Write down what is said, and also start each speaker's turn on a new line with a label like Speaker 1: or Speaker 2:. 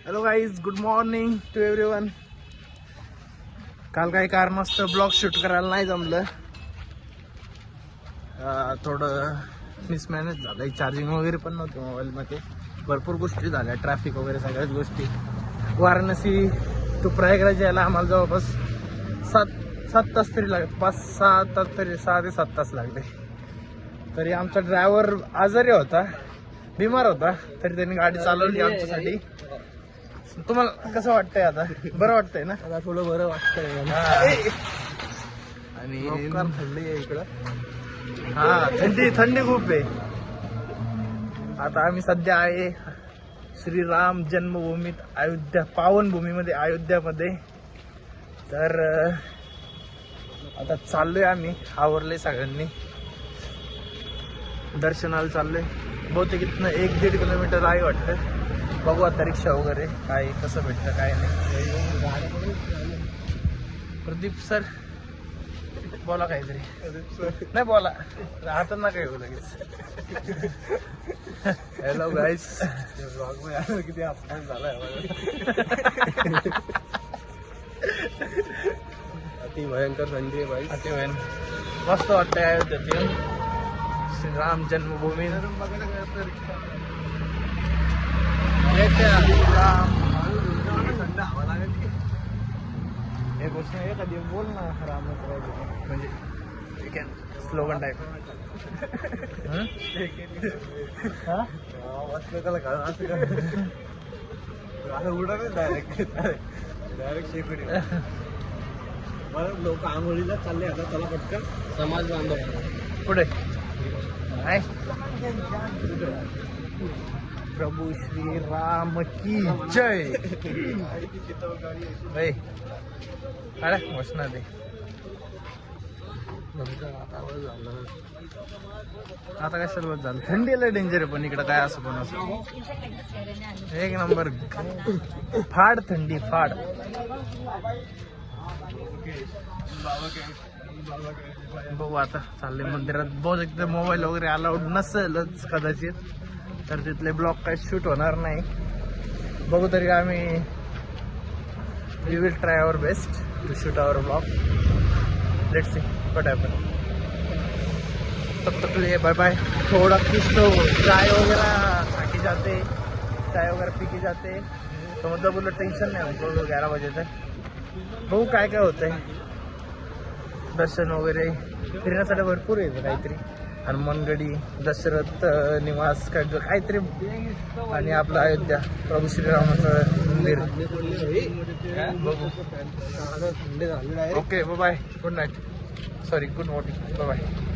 Speaker 1: Hello guys, good morning to everyone. काल काही कारणास्तव ब्लॉग शूट करायला नाही जमलं. थोडं मिसमॅनेज झालं. चार्जिंग वगैरे पण नव्हती मोबाईलमध्ये. भरपूर गोष्टी झाल्या, ट्रॅफिक वगैरे सगळ्याच गोष्टी. वाराणसी टू प्रयागराज यायला आम्हाला जवळपास 7 तास तरी लागले. 5-6 तास तरी, 6 ते 7 तास लागले. तरी आमचा ड्रायव्हर आजारी होता, बिमार होता, तरी त्यांनी गाडी चालवली आमच्यासाठी. तुम्हाला कसं वाटतंय आता? बरं वाटतंय ना?
Speaker 2: आता थोडं बरं वाटतंय.
Speaker 1: आणि
Speaker 2: थंडी आहे इकडं.
Speaker 1: थंडी खूप आहे. आता आम्ही सध्या आहे श्रीराम जन्मभूमीत, अयोध्या पावनभूमीमध्ये, अयोध्यामध्ये. तर आता चाललोय आम्ही, आवरले सगळ्यांनी, दर्शनाला चाललोय. बहुतेक इथनं 1-1.5 किलोमीटर आहे वाटतं. बघू आता रिक्षा वगैरे काय कसं भेटतं काय नाही. प्रदीप सर बोला काहीतरी. नाही बोला, राहतात ना काही लगेच. हॅलो गाईस,
Speaker 2: ब्लॉग मध्ये किती अपमान झालाय. अति भयंकर थंडी आहे बाई.
Speaker 1: अति मस्त वाटतंय अयोध्येत श्रीराम जन्मभूमी. एक गोष्ट एखादी बोल ना, राम म्हणजे स्लोगन टाईप.
Speaker 2: उडत डायरेक्ट शेकडे. बरं, लोक आंघोळीला चालले आता. चला पटकन समाज बांधव
Speaker 1: पुढे. प्रभू श्री राम की जय. अरे वचना दे. आता काय सर्वच झालं. थंडीला डेंजर आहे, पण इकडं काय असं पण असं एक नंबर फाड थंडी फाड. बघू आता चालले मंदिरात. बहुतेक तर मोबाईल वगैरे अलाउड नसेलच कदाचित, तर तिथले ब्लॉग काही शूट होणार नाही. बघू तरी आम्ही we will try our best to shoot our blog. Let's see what happen. तब तक के लिए बाय बाय. थोड़ा कुछ तो चाय वगैरह खा के जाते, चाय वगैरह पी के जाते, तो मतलब बोलो टेंशन नाही हमको 11 बजे तक. बघू काय काय होतंय. दर्शन वगैरे फिरण्यासाठी भरपूर येतं काहीतरी. हनुमानगडी, दशरथ निवास काहीतरी, आणि आपलं अयोध्या प्रभू श्रीरामाचं मंदिर. बघू. Okay bye bye. Good night, sorry good morning. Bye bye.